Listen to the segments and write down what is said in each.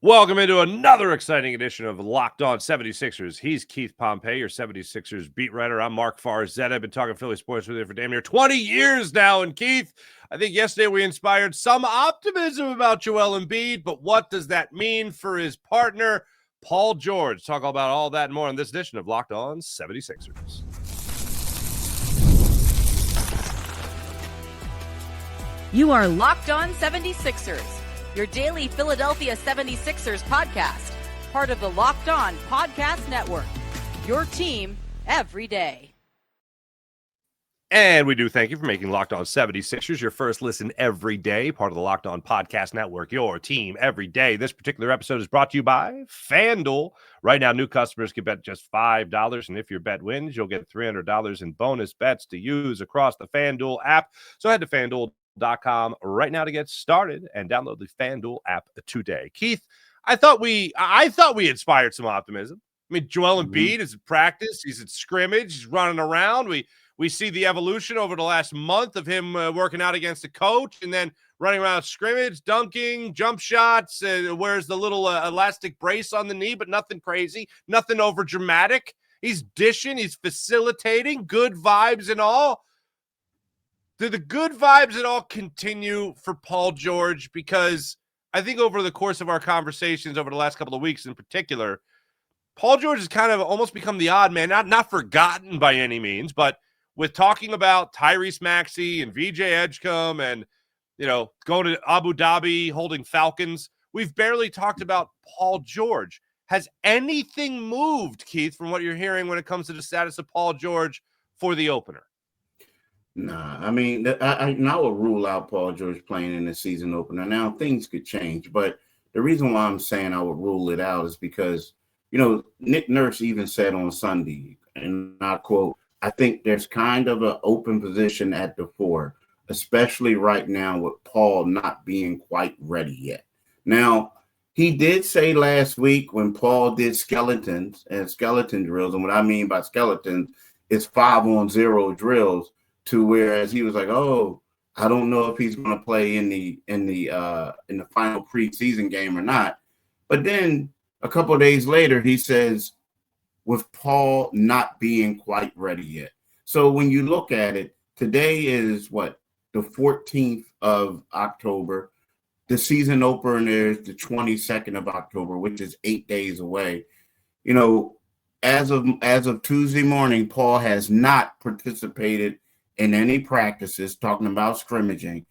Welcome into another exciting edition of Locked On 76ers. He's Keith Pompey, your 76ers beat writer. I'm Marc Farzetta. I've been talking Philly sports with you for damn near 20 years now. And Keith, I think yesterday we inspired some optimism about Joel Embiid, but what does that mean for his partner, Paul George? Talk about all that and more in this edition of Locked On 76ers. You are Locked On 76ers, your daily Philadelphia 76ers podcast, part of the Locked On Podcast Network, your team every day. And we do thank you for making Locked On 76ers your first listen every day, part of the Locked On Podcast Network, your team every day. This particular episode is brought to you by FanDuel. Right now, new customers can bet just $5, and if your bet wins, you'll get $300 in bonus bets to use across the FanDuel app. So head to FanDuel.com right now to get started and download the FanDuel app today. Keith, I thought we inspired some optimism. I mean, Joel Embiid is at practice, he's at scrimmage, he's running around. We see the evolution over the last month of him working out against a coach and then running around scrimmage, dunking, jump shots, wears the little elastic brace on the knee, but nothing crazy, nothing over dramatic. He's dishing, he's facilitating, good vibes and all. Do the good vibes at all continue for Paul George? Because I think over the course of our conversations over the last couple of weeks in particular, Paul George has kind of almost become the odd man, not forgotten by any means, but with talking about Tyrese Maxey and VJ Edgecombe and, going to Abu Dhabi holding Falcons, we've barely talked about Paul George. Has anything moved, Keith, from what you're hearing when it comes to the status of Paul George for the opener? Nah, I mean, I would rule out Paul George playing in the season opener. Now, things could change, but the reason why I'm saying I would rule it out is because, Nick Nurse even said on Sunday, and I quote, I think there's kind of an open position at the 4, especially right now with Paul not being quite ready yet. Now, he did say last week when Paul did skeleton drills, and what I mean by skeletons is 5-on-0 drills, to whereas he was like, oh, I don't know if he's going to play in the final preseason game or not. But then a couple of days later, he says, with Paul not being quite ready yet. So when you look at it, today is the 14th of October. The season opener is the 22nd of October, which is 8 days away. As of Tuesday morning, Paul has not participated in any practices, talking about scrimmaging.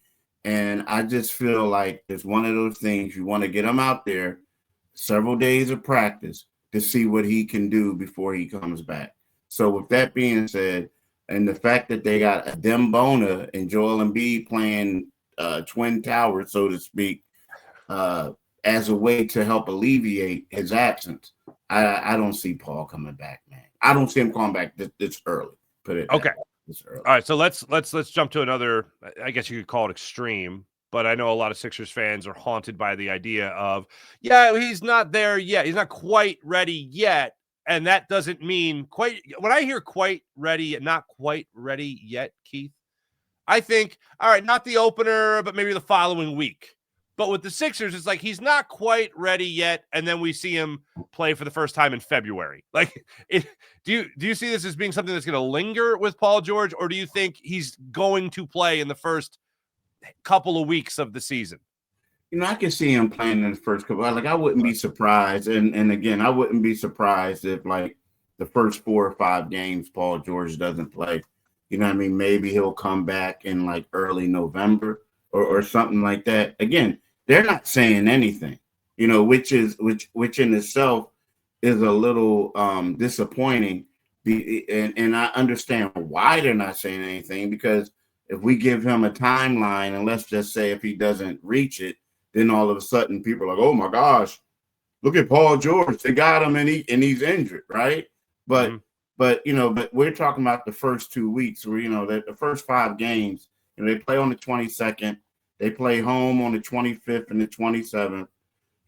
And I just feel like it's one of those things you want to get him out there, several days of practice to see what he can do before he comes back. So with that being said, and the fact that they got Adem Bona and Joel Embiid playing twin towers, so to speak, as a way to help alleviate his absence, I don't see Paul coming back, man. I don't see him coming back this early. Put it okay. Early. All right, so let's jump to another, I guess you could call it extreme, but I know a lot of Sixers fans are haunted by the idea of, he's not there yet. He's not quite ready yet. And that doesn't mean quite. When I hear quite ready and not quite ready yet, Keith, I think, all right, not the opener, but maybe the following week. But with the Sixers, it's like he's not quite ready yet, and then we see him play for the first time in February. Do you see this as being something that's going to linger with Paul George, or do you think he's going to play in the first couple of weeks of the season? I can see him playing in the first couple. I wouldn't be surprised, and again, I wouldn't be surprised if the first 4 or 5 games Paul George doesn't play. Maybe he'll come back in early November or something like that. Again, they're not saying anything, which in itself is a little disappointing. And I understand why they're not saying anything, because if we give him a timeline, and let's just say if he doesn't reach it, then all of a sudden people are like, oh my gosh, look at Paul George. They got him and he's injured, right? But but we're talking about the first 2 weeks where, the first 5 games, they play on the 22nd. They play home on the 25th and the 27th.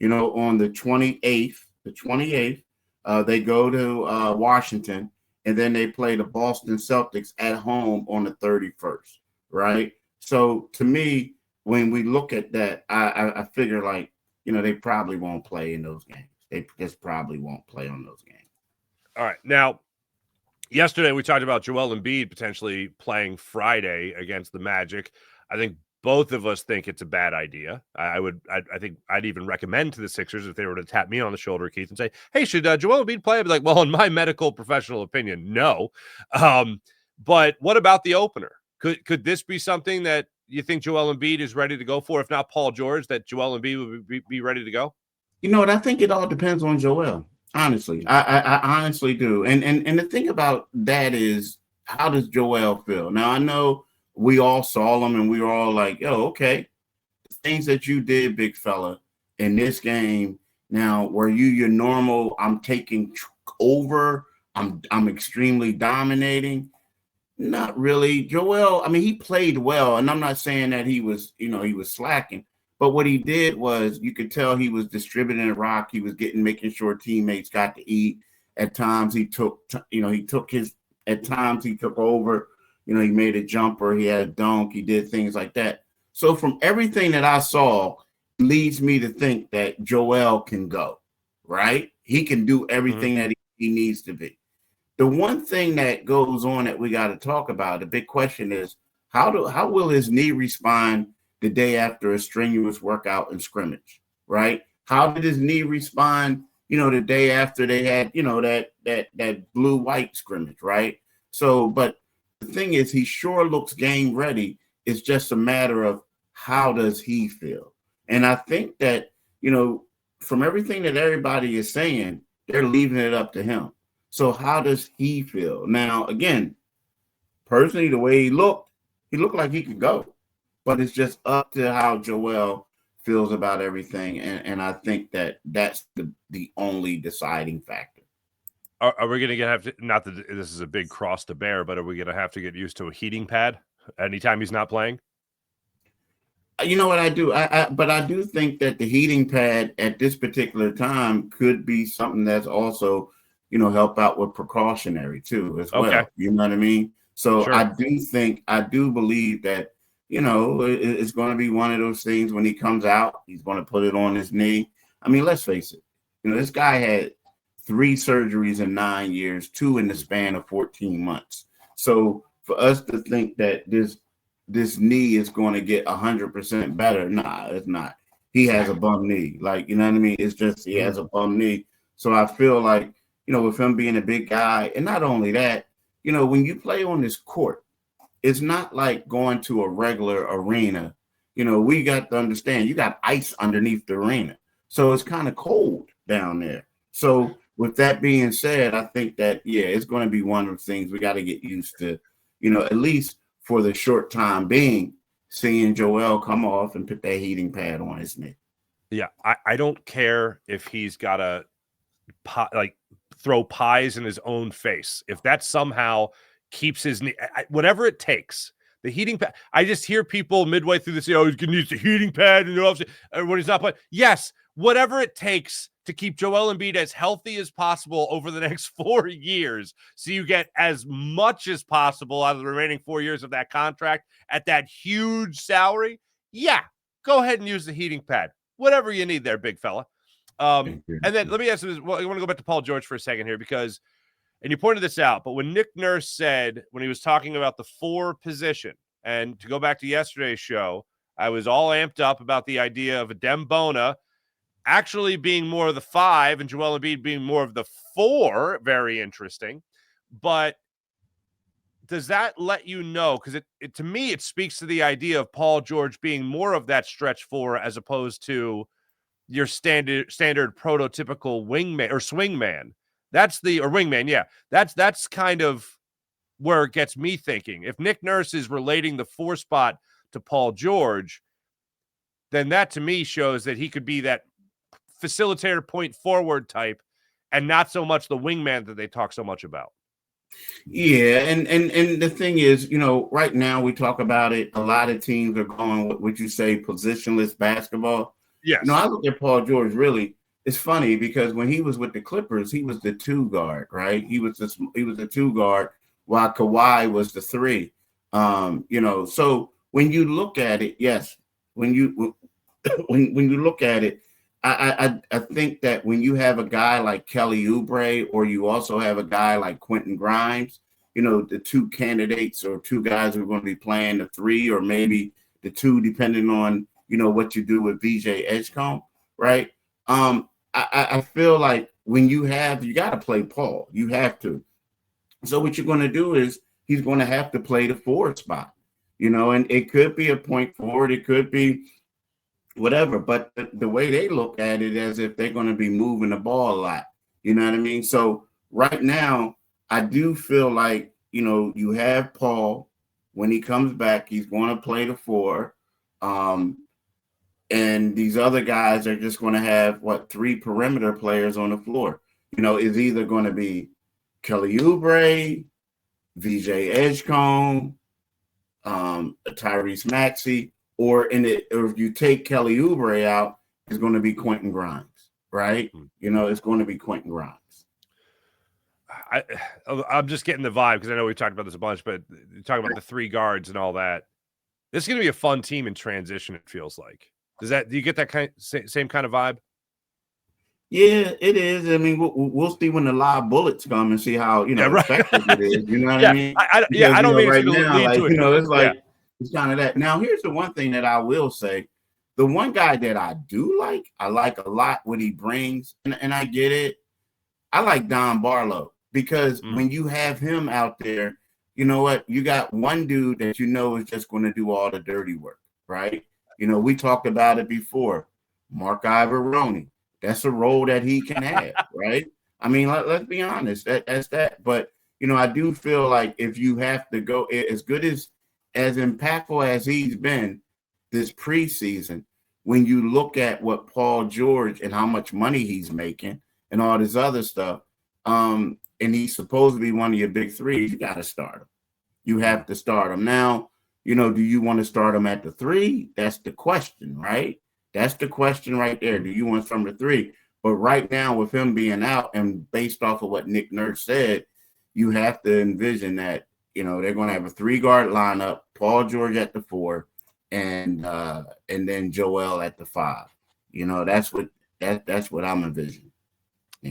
On the 28th, they go to Washington, and then they play the Boston Celtics at home on the 31st, right? So to me, when we look at that, I figure they probably won't play in those games. They just probably won't play on those games. All right. Now, yesterday we talked about Joel Embiid potentially playing Friday against the Magic. I think both of us think it's a bad idea. I think I'd even recommend to the Sixers if they were to tap me on the shoulder, Keith, and say, "Hey, should Joel Embiid play?" I'd be like, "Well, in my medical professional opinion, no." But what about the opener? Could this be something that you think Joel Embiid is ready to go for? If not Paul George, that Joel Embiid would be ready to go? You know what? I think it all depends on Joel. Honestly, I honestly do. And the thing about that is, how does Joel feel? Now, I know we all saw him and we were all like, "Yo, okay, the things that you did, big fella, in this game. Now, were you your normal? I'm taking over. I'm extremely dominating." Not really. Joel, I mean, he played well, and I'm not saying that he was slacking, but what he did was, you could tell he was distributing the rock. He was making sure teammates got to eat. At times at times he took over. He made a jumper, he had a dunk, he did things like that. So from everything that I saw, it leads me to think that Joel can go, right? He can do everything that he needs to be. The one thing that goes on that we got to talk about, the big question is, how will his knee respond the day after a strenuous workout and scrimmage, right? How did his knee respond, the day after they had, that blue-white scrimmage, right? So, but the thing is, he sure looks game ready. It's just a matter of how does he feel? And I think that, from everything that everybody is saying, they're leaving it up to him. So how does he feel? Now, again, personally, the way he looked like he could go. But it's just up to how Joel feels about everything. And I think that that's the only deciding factor. Are we going to have to, not that this is a big cross to bear, but are we going to have to get used to a heating pad anytime he's not playing? You know what I do? But I do think that the heating pad at this particular time could be something that's also, help out with precautionary too as well. Okay. You know what I mean? So Sure. I do believe that, it's going to be one of those things when he comes out, he's going to put it on his knee. I mean, let's face it. This guy had 3 surgeries in 9 years, 2 in the span of 14 months. So for us to think that this knee is going to get 100% better, nah, it's not. He has a bum knee. Like, you know what I mean? It's just he has a bum knee. So I feel like, with him being a big guy, and not only that, when you play on this court, it's not like going to a regular arena. We got to understand, you got ice underneath the arena. So it's kind of cold down there. So with that being said, I think that, it's going to be one of the things we got to get used to, at least for the short time being, seeing Joel come off and put that heating pad on his knee. Yeah, I don't care if he's got to throw pies in his own face. If that somehow keeps his knee, whatever it takes, the heating pad. I just hear people midway through this say, "Oh, he's going to use the heating pad," and when he's not playing. Yes, whatever it takes to keep Joel Embiid as healthy as possible over the next 4 years, so you get as much as possible out of the remaining 4 years of that contract at that huge salary. Yeah, go ahead and use the heating pad. Whatever you need there, big fella. And then let me ask you this. Well, I want to go back to Paul George for a second here because, and you pointed this out, but when Nick Nurse said, when he was talking about the 4 position, and to go back to yesterday's show, I was all amped up about the idea of Adem Bona actually being more of the 5 and Joel Embiid being more of the 4. Very interesting. But does that let you know? Because it to me, it speaks to the idea of Paul George being more of that stretch 4 as opposed to your standard prototypical wingman or swingman. Wingman. Yeah. That's kind of where it gets me thinking. If Nick Nurse is relating the 4 spot to Paul George, then that to me shows that he could be that facilitator point forward type and not so much the wingman that they talk so much about. Yeah, and the thing is, right now we talk about it. A lot of teams are going with what you say, positionless basketball. Yes. I look at Paul George. Really, it's funny because when he was with the Clippers, he was the 2 guard, right? He was the 2 guard while Kawhi was the 3. So when you look at it, yes, when you look at it, I think that when you have a guy like Kelly Oubre, or you also have a guy like Quentin Grimes, the two candidates or two guys who are going to be playing the three, or maybe the two, depending on, what you do with VJ Edgecombe, right? I feel like when you got to play Paul. You have to. So what you're going to do is he's going to have to play the forward spot, and it could be a point forward. It could be whatever, but the way they look at it as if they're going to be moving the ball a lot. You know what I mean? So right now, I do feel like, you have Paul. When he comes back, he's going to play the four. And these other guys are just going to have, three perimeter players on the floor. Is either going to be Kelly Oubre, VJ Edgecombe, Tyrese Maxey, or if you take Kelly Oubre out, it's going to be Quentin Grimes, right? It's going to be Quentin Grimes. I'm just getting the vibe, because I know we've talked about this a bunch, but talking about the three guards and all that. This is going to be a fun team in transition, it feels like. Do you get that same kind of vibe? Yeah, it is. I mean, we'll see when the live bullets come and see how, effective it is. You know what I mean? I don't mean right it's going now, to lead to it. it's like, it's kind of that. Now, here's the one thing that I will say. The one guy that I like a lot what he brings, and I get it. I like Dom Barlow, because when you have him out there, you know what? You got one dude that is just going to do all the dirty work, right? We talked about it before. Marc Ivoroni. That's a role that he can have, right? I mean, let's be honest. That's that. But, I do feel like if you have to go, as good as impactful as he's been this preseason, when you look at what Paul George and how much money he's making and all this other stuff, and he's supposed to be one of your big threes, you got to start him. You have to start him. Now, do you want to start him at the three? That's the question, right? That's the question right there. Do you want from the three? But right now, with him being out, and based off of what Nick Nurse said, you have to envision that, they're going to have a three-guard lineup, Paul George at the four, and then Joel at the five. That's what I'm envisioning.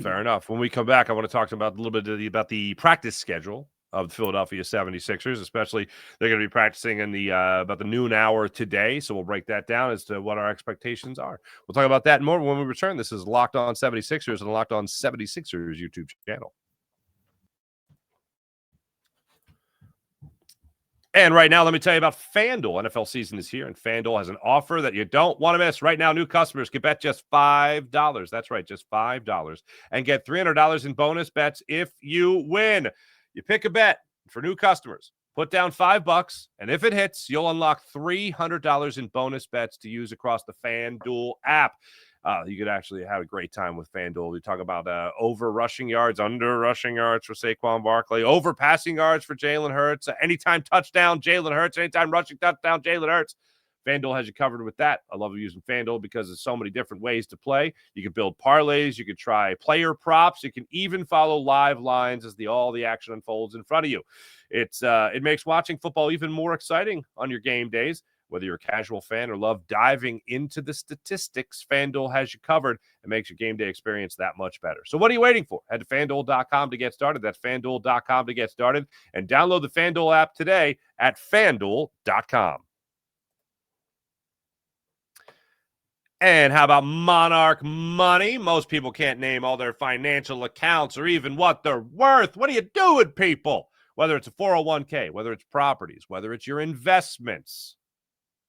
Fair enough. When we come back, I want to talk about a little bit about the practice schedule of the Philadelphia 76ers, especially they're going to be practicing in the about the noon hour today. So we'll break that down as to what our expectations are. We'll talk about that and more when we return. This is Locked On 76ers and the Locked On 76ers YouTube channel. And right now, let me tell you about FanDuel. NFL season is here, and FanDuel has an offer that you don't want to miss. Right now, new customers can bet just $5. That's right, just $5. And get $300 in bonus bets if you win. You pick a bet for new customers. Put down $5, and if it hits, you'll unlock $300 in bonus bets to use across the FanDuel app. You could actually have a great time with FanDuel. We talk about over rushing yards, under rushing yards for Saquon Barkley, over passing yards for Jalen Hurts, anytime touchdown, Jalen Hurts, anytime rushing touchdown, Jalen Hurts. FanDuel has you covered with that. I love using FanDuel because there's so many different ways to play. You can build parlays. You can try player props. You can even follow live lines as all the action unfolds in front of you. It makes watching football even more exciting on your game days. Whether you're a casual fan or love diving into the statistics, FanDuel has you covered and makes your game day experience that much better. So what are you waiting for? Head to FanDuel.com to get started. That's FanDuel.com to get started. And download the FanDuel app today at FanDuel.com. And how about Monarch Money? Most people can't name all their financial accounts or even what they're worth. What are you doing, people? Whether it's a 401k, whether it's properties, whether it's your investments,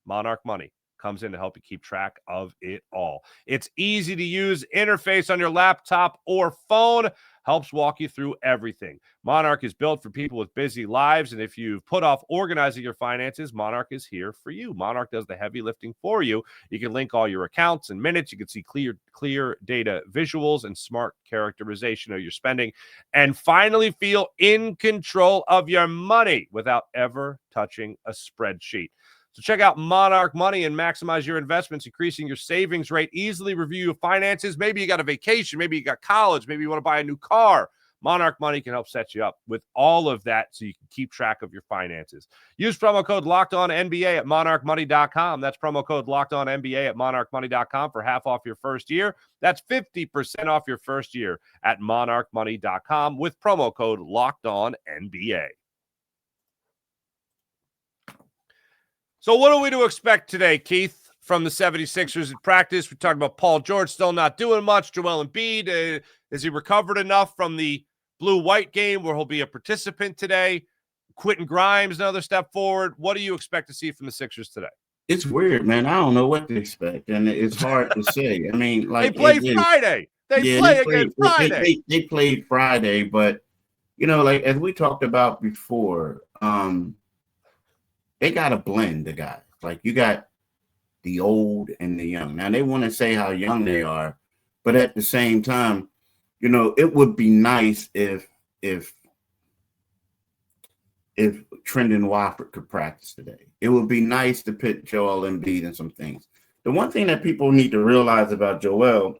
Monarch Money comes in to help you keep track of it all. It's easy to use interface on your laptop or phone, helps walk you through everything. Monarch is built for people with busy lives, and if you've put off organizing your finances, Monarch is here for you. Monarch does the heavy lifting for you. You can link all your accounts in minutes. You can see clear data visuals and smart characterization of your spending, and finally feel in control of your money without ever touching a spreadsheet. So check out Monarch Money and maximize your investments, increasing your savings rate. Easily review your finances. Maybe you got a vacation. Maybe you got college. Maybe you want to buy a new car. Monarch Money can help set you up with all of that so you can keep track of your finances. Use promo code LOCKEDONNBA at monarchmoney.com. That's promo code LOCKEDONNBA at monarchmoney.com for half off your first year. That's 50% off your first year at monarchmoney.com with promo code LOCKEDONNBA. So what are we to expect today, Keith, from the 76ers in practice? We talked about Paul George still not doing much. Joel Embiid, has he recovered enough from the blue-white game where he'll be a participant today? Quentin Grimes, another step forward. What do you expect to see from the Sixers today? It's weird, man. I don't know what to expect, and it's hard to say. I mean, like they play Friday. They play again Friday. They played Friday, but like as we talked about before, they got to blend the guys. Like you got the old and the young. Now they want to say how young they are, but at the same time, it would be nice if Trendon Watford could practice today. It would be nice to put Joel Embiid in some things. The one thing that people need to realize about Joel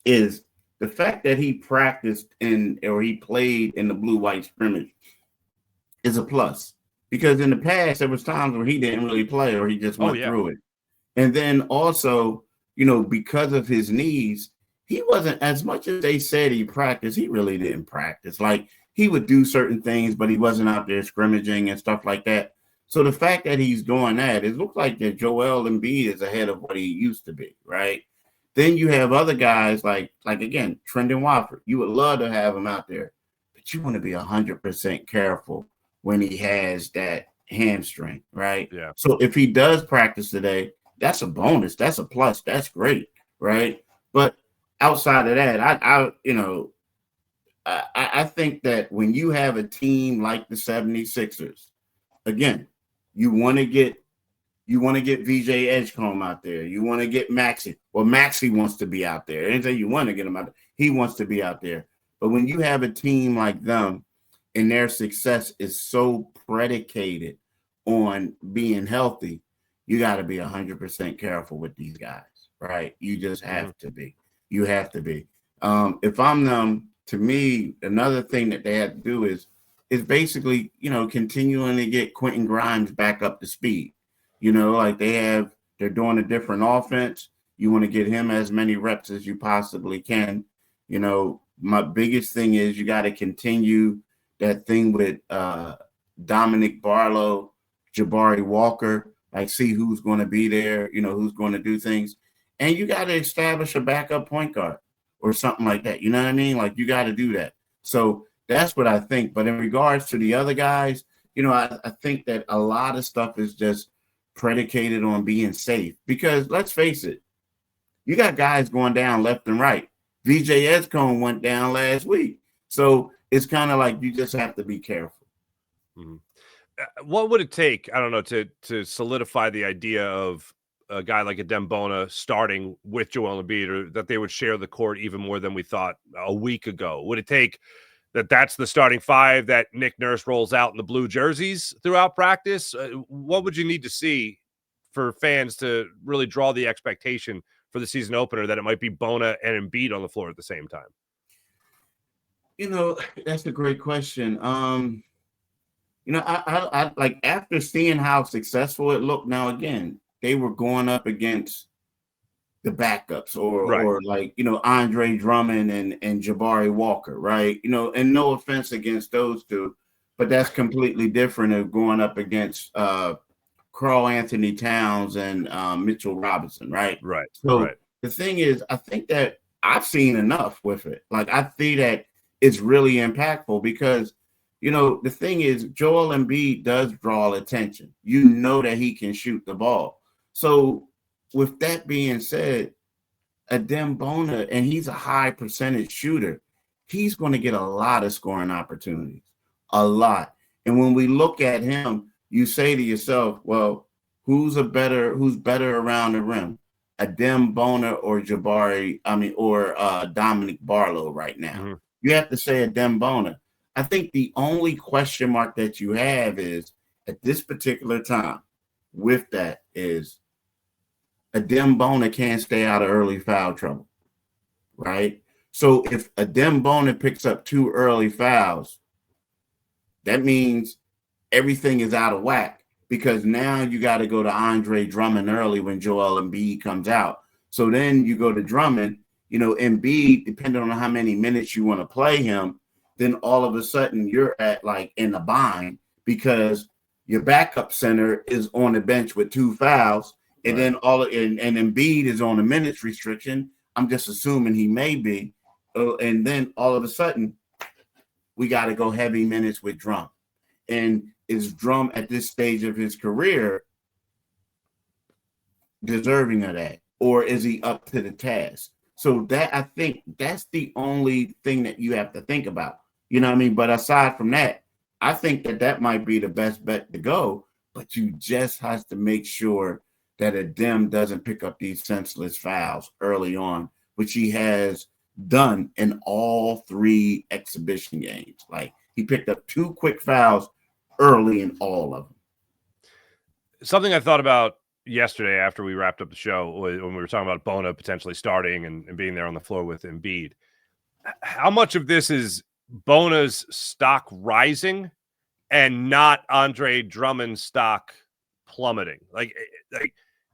is the fact that he practiced or he played in the blue-white scrimmage is a plus. Because in the past, there was times where he didn't really play or he just went through it. And then also, because of his knees, he wasn't, as much as they said he practiced, he really didn't practice. Like, he would do certain things, but he wasn't out there scrimmaging and stuff like that. So the fact that he's doing that, it looks like that Joel Embiid is ahead of what he used to be, right? Then you have other guys like again, Trendon Watford. You would love to have him out there, but you want to be 100% careful when he has that hamstring, right? Yeah. So if he does practice today, that's a bonus. That's a plus. That's great, right? But outside of that, I think that when you have a team like the 76ers, again, you want to get VJ Edgecombe out there. You want to get Maxey. Well, Maxey wants to be out there. And say you want to get him out there. He wants to be out there. But when you have a team like them and their success is so predicated on being healthy, you got to be 100% careful with these guys, right? You just have to be. You have to be. If I'm them, to me, another thing that they have to do is basically, continuing to get Quentin Grimes back up to speed. Like they're doing a different offense. You want to get him as many reps as you possibly can. My biggest thing is you got to continue that thing with Dominic Barlow, Jabari Walker, like see who's going to be there, who's going to do things. And you got to establish a backup point guard or something like that. You know what I mean? Like you got to do that. So that's what I think. But in regards to the other guys, I think that a lot of stuff is just predicated on being safe. Because let's face it, you got guys going down left and right. VJ Edgecombe went down last week. So it's kind of like you just have to be careful. Mm-hmm. What would it take, I don't know, to solidify the idea of a guy like Adem Bona starting with Joel Embiid, or that they would share the court even more than we thought a week ago? Would it take that's the starting five that Nick Nurse rolls out in the blue jerseys throughout practice? What would you need to see for fans to really draw the expectation for the season opener that it might be Bona and Embiid on the floor at the same time? That's a great question. I like after seeing how successful it looked. Now again, they were going up against the backups or like, Andre Drummond and Jabari Walker, right? And no offense against those two, but that's completely different of going up against Karl Anthony Towns and Mitchell Robinson, right? Right. So the thing is, I think that I've seen enough with it. Like I see that it's really impactful because, the thing is, Joel Embiid does draw attention. You know that he can shoot the ball. So with that being said, Adem Bona, and he's a high percentage shooter, he's going to get a lot of scoring opportunities, a lot. And when we look at him, you say to yourself, well, who's better around the rim? Adem Bona or Dominic Barlow right now? Mm-hmm. You have to say Adem Bona. I think the only question mark that you have is at this particular time with that is Adem Bona can't stay out of early foul trouble, right? So if Adem Bona picks up 2 early fouls, that means everything is out of whack, because now you got to go to Andre Drummond early when Joel Embiid comes out. So then you go to Drummond, Embiid, depending on how many minutes you want to play him, then all of a sudden you're at like in a bind because your backup center is on the bench with 2 fouls, and then and Embiid is on a minutes restriction. I'm just assuming he may be, and then all of a sudden we got to go heavy minutes with Drum. And is Drum at this stage of his career deserving of that, or is he up to the task? So that, I think that's the only thing that you have to think about. You know what I mean? But aside from that, I think that might be the best bet to go. But you just have to make sure that Adem doesn't pick up these senseless fouls early on, which he has done in all 3 exhibition games. Like, he picked up 2 quick fouls early in all of them. Something I thought about yesterday after we wrapped up the show when we were talking about Bona potentially starting and being there on the floor with Embiid. How much of this is Bona's stock rising and not Andre Drummond's stock plummeting? Like,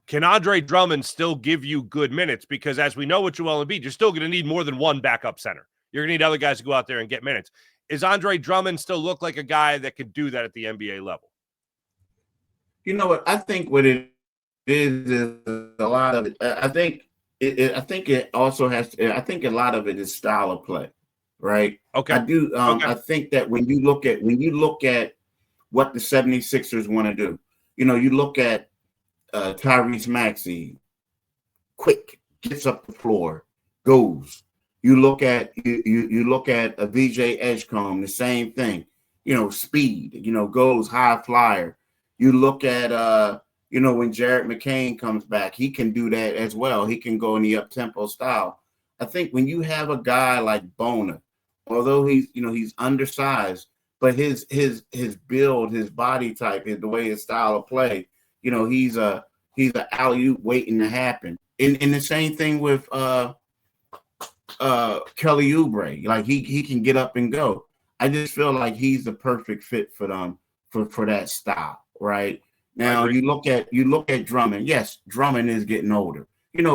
can Andre Drummond still give you good minutes? Because as we know with Joel Embiid, you're still going to need more than one backup center. You're going to need other guys to go out there and get minutes. Is Andre Drummond still look like a guy that could do that at the NBA level? You know what? I think what it is a lot of it. I think it also has to, I think a lot of it is style of play, right? Okay. I do. I think that when you look at what the 76ers want to do, you look at Tyrese Maxey, quick, gets up the floor, goes. You look at a VJ Edgecombe, the same thing. Speed. Goes high flyer. You look at when Jared McCain comes back, he can do that as well. He can go in the up-tempo style. I think when you have a guy like Bona, although he's undersized, but his build, his body type, the way his style of play, he's an alley-oop waiting to happen. And the same thing with Kelly Oubre. Like, he can get up and go. I just feel like he's the perfect fit for them for that style, right? Now you look at Drummond. Yes, Drummond is getting older.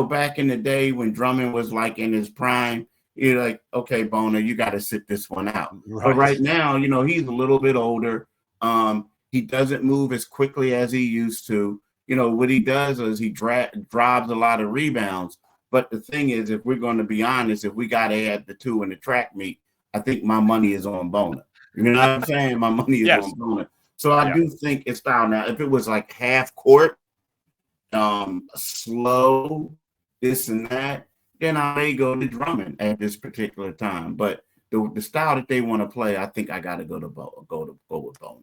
Back in the day when Drummond was like in his prime, you're like, okay, Bona, you got to sit this one out. Right. But right now, he's a little bit older. He doesn't move as quickly as he used to. What he does is he drives a lot of rebounds. But the thing is, if we're going to be honest, if we got to add the 2 in the track meet, I think my money is on Bona. You know what I'm saying? My money is on Bona. So I do think it's style. Now, if it was like half court, slow, this and that, then I may go to Drummond at this particular time. But the style that they want to play, I think I got to go with Bona.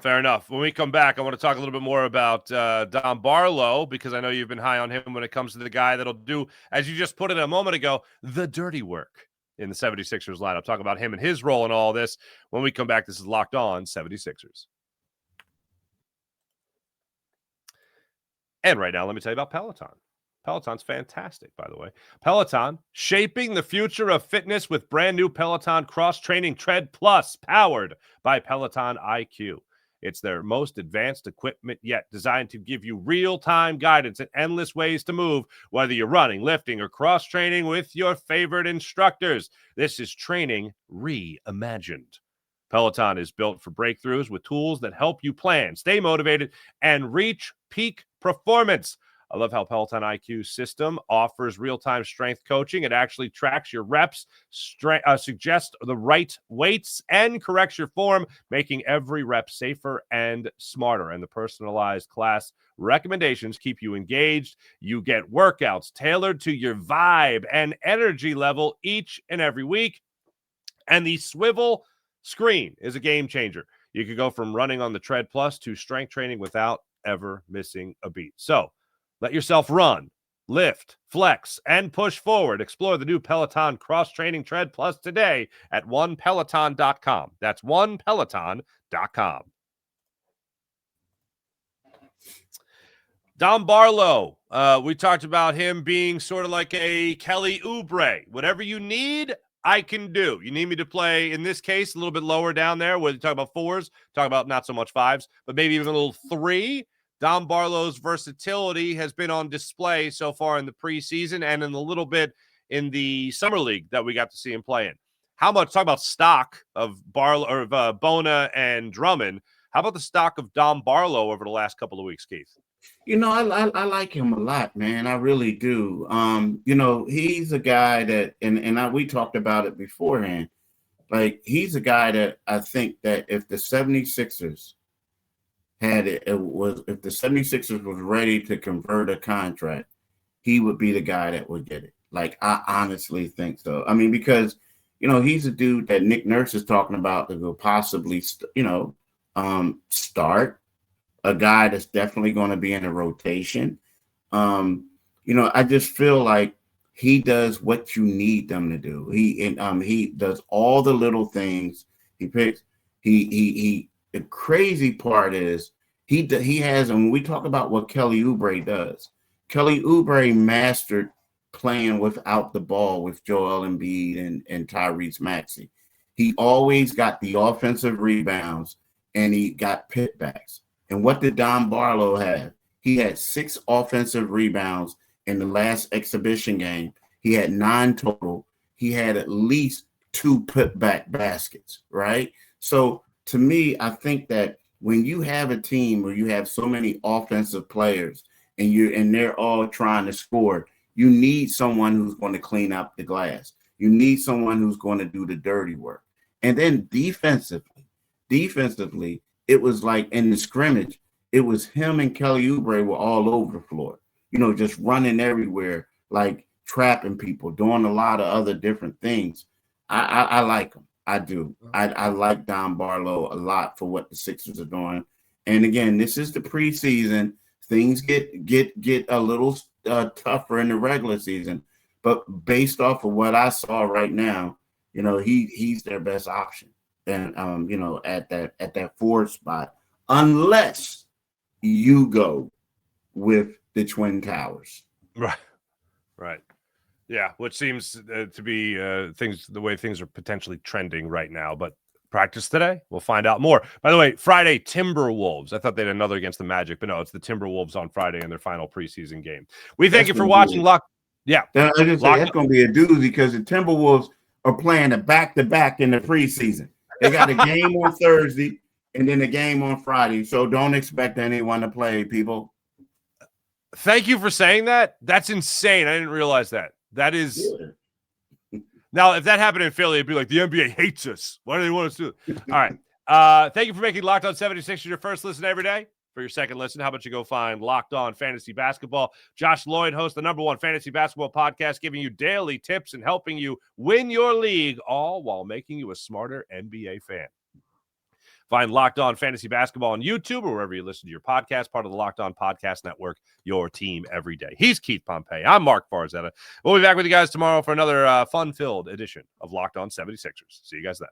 Fair enough. When we come back, I want to talk a little bit more about Dom Barlow, because I know you've been high on him when it comes to the guy that'll do, as you just put it a moment ago, the dirty work in the 76ers lineup. Talk about him and his role in all this. When we come back, this is Locked On 76ers. And right now, let me tell you about Peloton. Peloton's fantastic, by the way. Peloton, shaping the future of fitness with brand new Peloton Cross-Training Tread Plus, powered by Peloton IQ. It's their most advanced equipment yet, designed to give you real-time guidance and endless ways to move, whether you're running, lifting, or cross-training with your favorite instructors. This is training reimagined. Peloton is built for breakthroughs with tools that help you plan, stay motivated, and reach peak performance. I love how Peloton IQ system offers real-time strength coaching. It actually tracks your reps, suggests the right weights, and corrects your form, making every rep safer and smarter. And the personalized class recommendations keep you engaged. You get workouts tailored to your vibe and energy level each and every week. And the swivel screen is a game changer. You could go from running on the Tread Plus to strength training without ever missing a beat. So let yourself run, lift, flex, and push forward. Explore the new Peloton Cross-Training Tread Plus today at onepeloton.com. That's onepeloton.com. Dom Barlow, we talked about him being sort of like a Kelly Oubre. Whatever you need, I can do. You need me to play, in this case, a little bit lower down there where you talk about fours, talk about not so much fives, but maybe even a little three. Dom Barlow's versatility has been on display so far in the preseason and in a little bit in the summer league that we got to see him play in. How much, talk about stock of Barlow or of Bona and Drummond. How about the stock of Dom Barlow over the last couple of weeks, Keith? You know, I like him a lot, man. I really do. You know, he's a guy that, we talked about it beforehand. Like, he's a guy that I think that if the 76ers if the 76ers was ready to convert a contract, he would be the guy that would get it. Like, I honestly think so. I mean, because, you know, he's a dude that Nick Nurse is talking about that will possibly, start. A guy that's definitely going to be in a rotation. You know, I just feel like he does what you need them to do. He does all the little things. The crazy part is he has, and when we talk about what Kelly Oubre does, Kelly Oubre mastered playing without the ball with Joel Embiid and Tyrese Maxey. He always got the offensive rebounds and he got putbacks. And what did Dom Barlow have? He had 6 offensive rebounds in the last exhibition game. He had 9 total. He had at least 2 putback baskets, right? So to me, I think that when you have a team where you have so many offensive players and they're all trying to score, you need someone who's going to clean up the glass. You need someone who's going to do the dirty work. And then defensively, it was like in the scrimmage, it was him and Kelly Oubre were all over the floor, you know, just running everywhere, like trapping people, doing a lot of other different things. I like him. I do. I like Dom Barlow a lot for what the Sixers are doing. And again, this is the preseason. Things get a little tougher in the regular season. But based off of what I saw right now, you know, he's their best option. And you know, at that 4 spot, unless you go with the Twin Towers. Right. Yeah, which seems to be the way things are potentially trending right now. But practice today, we'll find out more. By the way, Friday, Timberwolves. I thought they had another against the Magic, but no, it's the Timberwolves on Friday in their final preseason game. We thank you for watching. Yeah, that's going to be a doozy because the Timberwolves are playing a back-to-back in the preseason. They got a game on Thursday and then a game on Friday. So don't expect anyone to play, people. Thank you for saying that. That's insane. I didn't realize that. That is. Yeah. Now, if that happened in Philly, it'd be like the NBA hates us. Why do they want us to do it? All right. Thank you for making Locked On 76 your first listen every day. For your second listen, how about you go find Locked On Fantasy Basketball? Josh Lloyd hosts the #1 fantasy basketball podcast, giving you daily tips and helping you win your league, all while making you a smarter NBA fan. Find Locked On Fantasy Basketball on YouTube or wherever you listen to your podcast, part of the Locked On Podcast Network, your team every day. He's Keith Pompey. I'm Marc Farzetta. We'll be back with you guys tomorrow for another fun-filled edition of Locked On 76ers. See you guys then.